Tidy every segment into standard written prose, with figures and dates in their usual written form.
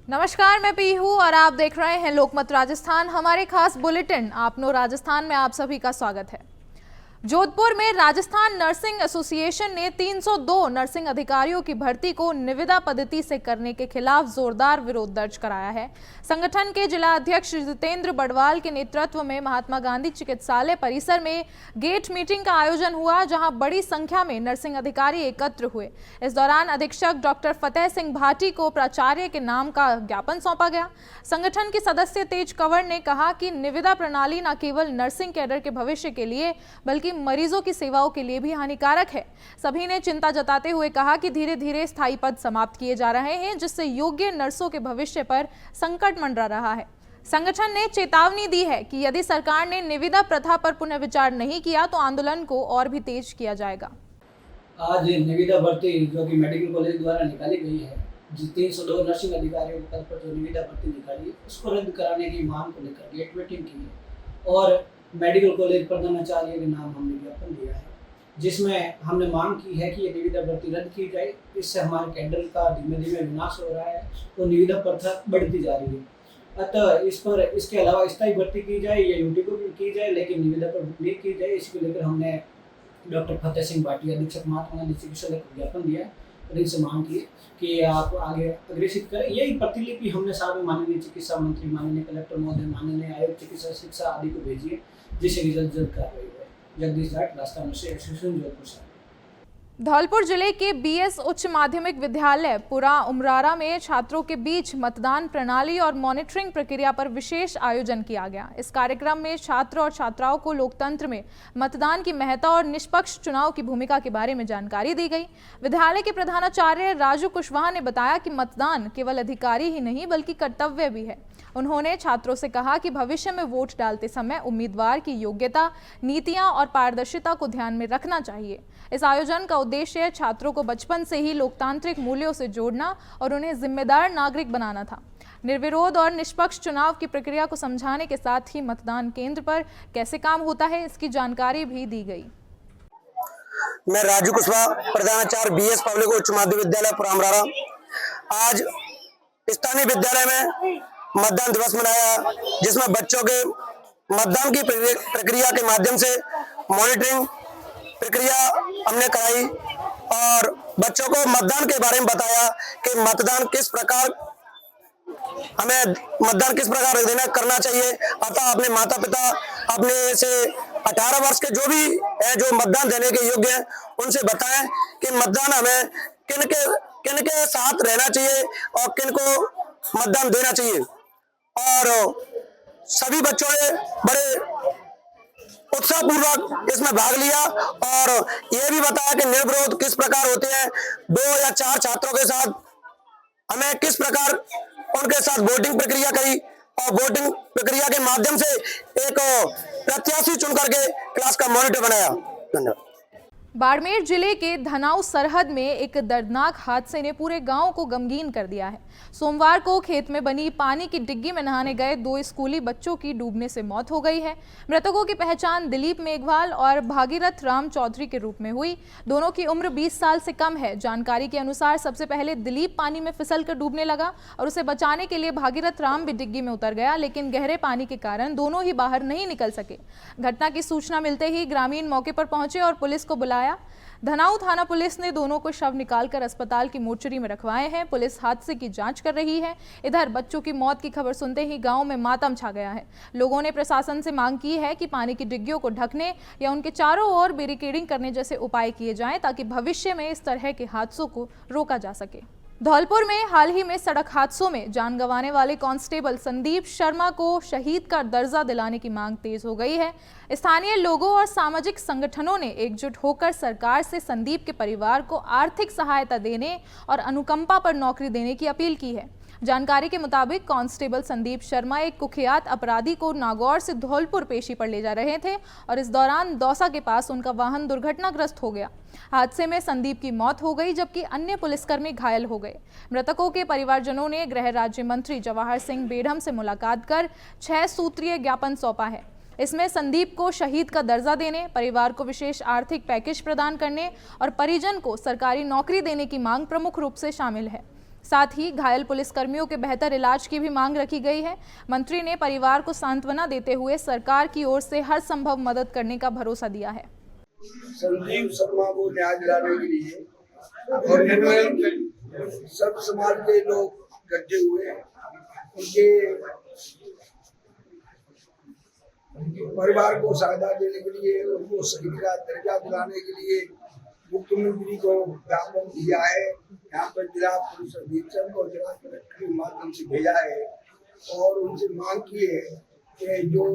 नमस्कार, मैं पीहू और आप देख रहे हैं लोकमत राजस्थान। हमारे खास बुलेटिन आप नो राजस्थान में आप सभी का स्वागत है। जोधपुर में राजस्थान नर्सिंग एसोसिएशन ने 302 नर्सिंग अधिकारियों की भर्ती को निविदा पद्धति से करने के खिलाफ जोरदार विरोध दर्ज कराया है। संगठन के जिला अध्यक्ष जितेंद्र बड़वाल के नेतृत्व में महात्मा गांधी चिकित्सालय परिसर में गेट मीटिंग का आयोजन हुआ, जहां बड़ी संख्या में नर्सिंग अधिकारी एकत्र हुए। इस दौरान अधीक्षक डॉक्टर फतेह सिंह भाटी को प्राचार्य के नाम का ज्ञापन सौंपा गया। संगठन के सदस्य तेज कंवर ने कहा कि निविदा प्रणाली न केवल नर्सिंग कैडर के भविष्य के लिए बल्कि मरीजों की सेवाओं के लिए भी हानिकारक है। सभी ने चिंता जताते हुए कहा कि धीरे धीरे स्थायी पद समाप्त किए जा रहे हैं, जिससे योग्य नर्सों के भविष्य पर संकट मंडरा रहा है। संगठन ने चेतावनी दी है कि यदि सरकार ने निविदा प्रथा पर पुनर्विचार नहीं किया तो आंदोलन को और भी तेज किया जाएगा। आज निविदा भर्ती जो कि मेडिकल कॉलेज द्वारा निकाली गई है, जिस 302 नर्सिंग अधिकारियों के पद पर जो निविदा भर्ती निकाली है, उसको रद्द कराने की मांग को लेकर गेट मीटिंग की है और मेडिकल कॉलेज प्रधानाचार्य के नाम हमने ज्ञापन दिया है, जिसमें हमने मांग की है कि ये निविदा भर्ती रद्द की जाए। इससे हमारे कैडर का धीमे धीमे विनाश हो रहा है और निविदा प्रथा बढ़ती जा रही है। अतः इसके अलावा स्थायी भर्ती की जाए या यूटी को भी की जाए, लेकिन निविदा पर नहीं की जाए। इसको लेकर हमने डॉक्टर फतेह सिंह भाटी अधीक्षक महात्मा गांधी चिकित्सालय को ज्ञापन दिया है और इनसे मांग की कि आप आगे अग्रेसित करें। यही प्रतिलिपि हमने सारे माननीय चिकित्सा मंत्री, माननीय कलेक्टर महोदय, माननीय आयुक्त चिकित्सा शिक्षा आदि को भेजी है, जिससे कि जल्द कार्रवाई हो। जगदीश जाट, राजस्थान से एसोसिएशन जोधपुर से। धौलपुर जिले के बीएस उच्च माध्यमिक विद्यालय पुरा उमरारा में छात्रों के बीच मतदान प्रणाली और मॉनिटरिंग प्रक्रिया पर विशेष आयोजन किया गया। इस कार्यक्रम में छात्र और छात्राओं को लोकतंत्र में मतदान की महत्ता और निष्पक्ष चुनाव की भूमिका के बारे में जानकारी दी गई। विद्यालय के प्रधानाचार्य राजू कुशवाहा ने बताया कि मतदान केवल अधिकारी ही नहीं बल्कि कर्तव्य भी है। उन्होंने छात्रों से कहा कि भविष्य में वोट डालते समय उम्मीदवार की योग्यता, नीतियां और पारदर्शिता को ध्यान में रखना चाहिए। इस आयोजन का उद्देश्य छात्रों को बचपन से ही लोकतांत्रिक मूल्यों से जोड़ना और उन्हें जिम्मेदार नागरिक बनाना था। निर्विरोध और निष्पक्ष चुनाव की प्रक्रिया को समझाने के साथ ही मतदान केंद्र पर कैसे काम होता है, इसकी जानकारी भी दी गई। मैं राजू कुशवाहा, प्रधानाचार्य बीएस पब्लिक उच्च माध्यमिक विद्यालय पुरा उमरारा। आज स्थानीय विद्यालय में मतदान दिवस मनाया, जिसमें बच्चों के मतदान की प्रक्रिया के माध्यम से मॉनिटरिंग प्रक्रिया हमने कराई और बच्चों को मतदान के बारे में बताया कि मतदान किस प्रकार देना करना चाहिए। अतः अपने माता पिता अपने से 18 वर्ष के जो भी है जो मतदान देने के योग्य हैं, उनसे बताएं कि मतदान हमें किन के साथ रहना चाहिए और किन को मतदान देना चाहिए। और सभी बच्चों ने बड़े उत्साहपूर्वक इसमें भाग लिया और यह भी बताया कि निर्विरोध किस प्रकार होते हैं। 2 या 4 छात्रों के साथ हमें किस प्रकार उनके साथ वोटिंग प्रक्रिया करी और वोटिंग प्रक्रिया के माध्यम से एक प्रत्याशी चुन करके क्लास का मॉनिटर बनाया। धन्यवाद। बाड़मेर जिले के धनाऊ सरहद में एक दर्दनाक हादसे ने पूरे गांव को गमगीन कर दिया है। सोमवार को खेत में बनी पानी की डिग्गी में नहाने गए 2 स्कूली बच्चों की डूबने से मौत हो गई है। मृतकों की पहचान दिलीप मेघवाल और भागीरथ राम चौधरी के रूप में हुई। दोनों की उम्र 20 साल से कम है। जानकारी के अनुसार सबसे पहले दिलीप पानी में फिसलकर डूबने लगा और उसे बचाने के लिए भागीरथ राम भी डिग्गी में उतर गया, लेकिन गहरे पानी के कारण दोनों ही बाहर नहीं निकल सके। घटना की सूचना मिलते ही ग्रामीण मौके पर पहुंचे और पुलिस को बुलाया। धनाऊ थाना पुलिस ने दोनों को शव निकालकर अस्पताल की मोर्चरी में रखवाए हैं। पुलिस हादसे की जांच कर रही है। इधर बच्चों की मौत की खबर सुनते ही गांव में मातम छा गया है। लोगों ने प्रशासन से मांग की है कि पानी की डिग्गियों को ढकने या उनके चारों ओर बैरिकेडिंग करने जैसे उपाय किए जाएं, ताकि भविष्य में इस तरह के हादसों को रोका जा सके। धौलपुर में हाल ही में सड़क हादसों में जान गंवाने वाले कांस्टेबल संदीप शर्मा को शहीद का दर्जा दिलाने की मांग तेज हो गई है। स्थानीय लोगों और सामाजिक संगठनों ने एकजुट होकर सरकार से संदीप के परिवार को आर्थिक सहायता देने और अनुकंपा पर नौकरी देने की अपील की है। जानकारी के मुताबिक कांस्टेबल संदीप शर्मा एक कुख्यात अपराधी को नागौर से धौलपुर पेशी पर ले जा रहे थे और इस दौरान दौसा के पास उनका वाहन दुर्घटनाग्रस्त हो गया। हादसे में संदीप की मौत हो गई, जबकि अन्य पुलिसकर्मी घायल हो गए। मृतकों के परिवारजनों ने गृह राज्य मंत्री जवाहर सिंह बेढ़म से मुलाकात कर 6 सूत्रीय ज्ञापन सौंपा है। इसमें संदीप को शहीद का दर्जा देने, परिवार को विशेष आर्थिक पैकेज प्रदान करने और परिजन को सरकारी नौकरी देने की मांग प्रमुख रूप से शामिल है। साथ ही घायल पुलिसकर्मियों के बेहतर इलाज की भी मांग रखी गई है। मंत्री ने परिवार को सांत्वना देते हुए सरकार की ओर से हर संभव मदद करने का भरोसा दिया है। संजीव शर्मा को न्याय दिलाने के लिए और इनमें सब समाज के लोग इकट्ठे हुए हैं। उनके परिवार को सहायता देने के लिए, उनको सही का दर्जा दिलाने के लिए मुख्यमंत्री को ज्ञापन दिया है। यहाँ पर जिला पुलिस अधीक्षक और जिला कलेक्टर के माध्यम से भेजा है और उनसे मांग की है कि जो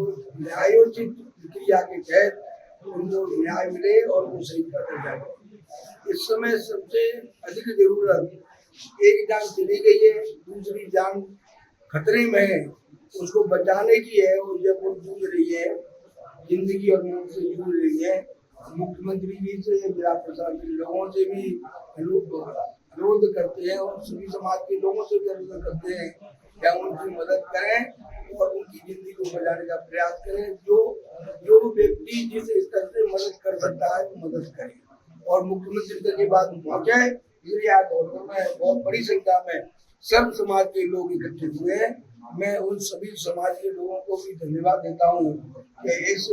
न्यायोचित प्रक्रिया के तहत उनको न्याय मिले और वो सही का दर्जा मिले। इस समय सबसे अधिक जरूरत एक जान चली गई है, दूसरी जान खतरे में है, उसको बचाने की है। और जब वो जूझ रही है, जिंदगी और मौत से जूझ रही है, मुख्यमंत्री जी से, जिला प्रशासन के लोगों से भी अनुरोध करते हैं और सभी समाज के लोगों से भी अनुरोध करते हैं कि उनकी मदद करें और उनकी जिंदगी को बचाने का प्रयास करें। जो व्यक्ति जिस स्तर से मदद कर सकता है वो मदद करे और मुख्यमंत्री तक ये बात पहुँचे। इसलिए आज में बहुत बड़ी संख्या में सब समाज के लोग इकट्ठे हुए हैं। मैं उन सभी समाज के लोगों को भी धन्यवाद देता हूँ कि इस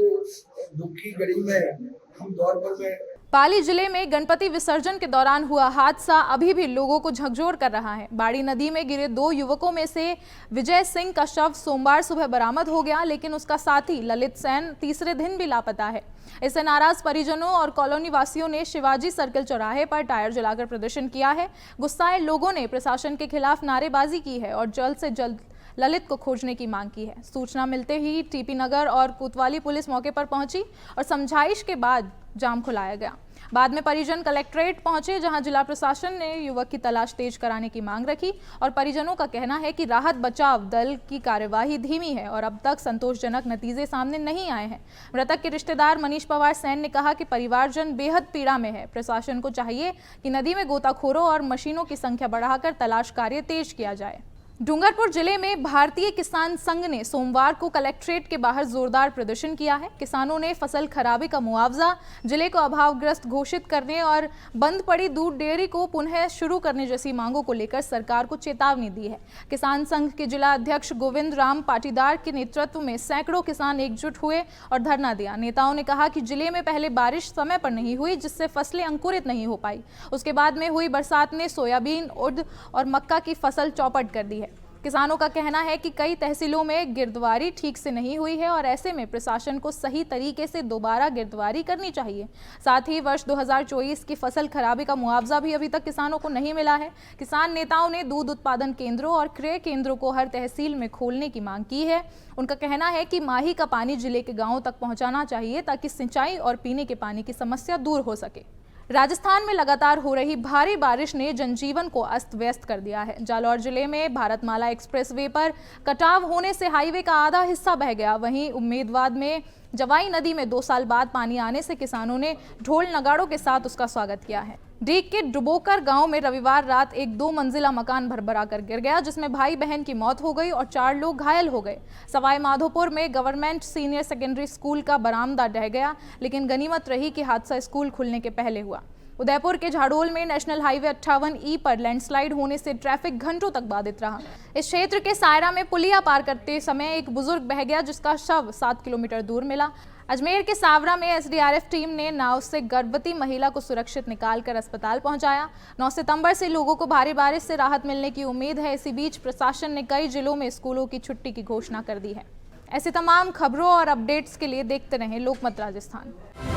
दुखी घड़ी में हम दौर पर में। पाली जिले में गणपति विसर्जन के दौरान हुआ हादसा अभी भी लोगों को झकझोर कर रहा है। बाड़ी नदी में गिरे 2 युवकों में से विजय सिंह का शव सोमवार सुबह बरामद हो गया, लेकिन उसका साथी ललित सेन तीसरे दिन भी लापता है। इससे नाराज परिजनों और कॉलोनी वासियों ने शिवाजी सर्किल चौराहे पर टायर जलाकर प्रदर्शन किया है। गुस्साए लोगों ने प्रशासन के खिलाफ नारेबाजी की है और जल्द से जल्द ललित को खोजने की मांग की है। सूचना मिलते ही टीपी नगर और कोतवाली पुलिस मौके पर पहुंची और समझाइश के बाद जाम खुलाया गया। बाद में परिजन कलेक्ट्रेट पहुंचे, जहां जिला प्रशासन ने युवक की तलाश तेज कराने की मांग रखी और परिजनों का कहना है कि राहत बचाव दल की कार्यवाही धीमी है और अब तक संतोषजनक नतीजे सामने नहीं आए हैं। मृतक के रिश्तेदार मनीष पवार सैन ने कहा कि परिवारजन बेहद पीड़ा में है। प्रशासन को चाहिए कि नदी में गोताखोरों और मशीनों की संख्या बढ़ाकर तलाश कार्य तेज किया जाए। डूंगरपुर जिले में भारतीय किसान संघ ने सोमवार को कलेक्ट्रेट के बाहर जोरदार प्रदर्शन किया है। किसानों ने फसल खराबे का मुआवजा, जिले को अभावग्रस्त घोषित करने और बंद पड़ी दूध डेयरी को पुनः शुरू करने जैसी मांगों को लेकर सरकार को चेतावनी दी है। किसान संघ के जिला अध्यक्ष गोविंद राम पाटीदार के नेतृत्व में सैकड़ों किसान एकजुट हुए और धरना दिया। नेताओं ने कहा कि जिले में पहले बारिश समय पर नहीं हुई, जिससे फसलें अंकुरित नहीं हो पाई। उसके बाद में हुई बरसात ने सोयाबीन, उर्द और मक्का की फसल चौपट कर दी है। किसानों का कहना है कि कई तहसीलों में गिरदवारी ठीक से नहीं हुई है और ऐसे में प्रशासन को सही तरीके से दोबारा गिरदवारी करनी चाहिए। साथ ही वर्ष 2024 की फसल खराबे का मुआवजा भी अभी तक किसानों को नहीं मिला है। किसान नेताओं ने दूध उत्पादन केंद्रों और क्रय केंद्रों को हर तहसील में खोलने की मांग की है। उनका कहना है कि माही का पानी जिले के गाँवों तक पहुँचाना चाहिए ताकि सिंचाई और पीने के पानी की समस्या दूर हो सके। राजस्थान में लगातार हो रही भारी बारिश ने जनजीवन को अस्त व्यस्त कर दिया है। जालौर जिले में भारतमाला एक्सप्रेसवे पर कटाव होने से हाईवे का आधा हिस्सा बह गया। वहीं उम्मेदवार में जवाई नदी में 2 साल बाद पानी आने से किसानों ने ढोल नगाड़ों के साथ उसका स्वागत किया है। डीग के डुबोकर गांव में रविवार रात एक 2 मंजिला मकान भरभरा कर गिर गया, जिसमें भाई बहन की मौत हो गई और 4 लोग घायल हो गए। सवाई माधोपुर में गवर्नमेंट सीनियर सेकेंडरी स्कूल का बरामदा ढह गया, लेकिन गनीमत रही कि हादसा स्कूल खुलने के पहले हुआ। उदयपुर के झाड़ोल में नेशनल हाईवे 58E पर लैंडस्लाइड होने से ट्रैफिक घंटों तक बाधित रहा। इस क्षेत्र के सायरा में पुलिया पार करते समय एक बुजुर्ग बह गया, जिसका शव 7 किलोमीटर दूर मिला। अजमेर के सावरा में SDRF टीम ने नाव से गर्भवती महिला को सुरक्षित निकालकर अस्पताल पहुंचाया। 9 सितंबर से लोगों को भारी बारिश से राहत मिलने की उम्मीद है। इसी बीच प्रशासन ने कई जिलों में स्कूलों की छुट्टी की घोषणा कर दी है। ऐसी तमाम खबरों और अपडेट्स के लिए देखते रहें लोकमत राजस्थान।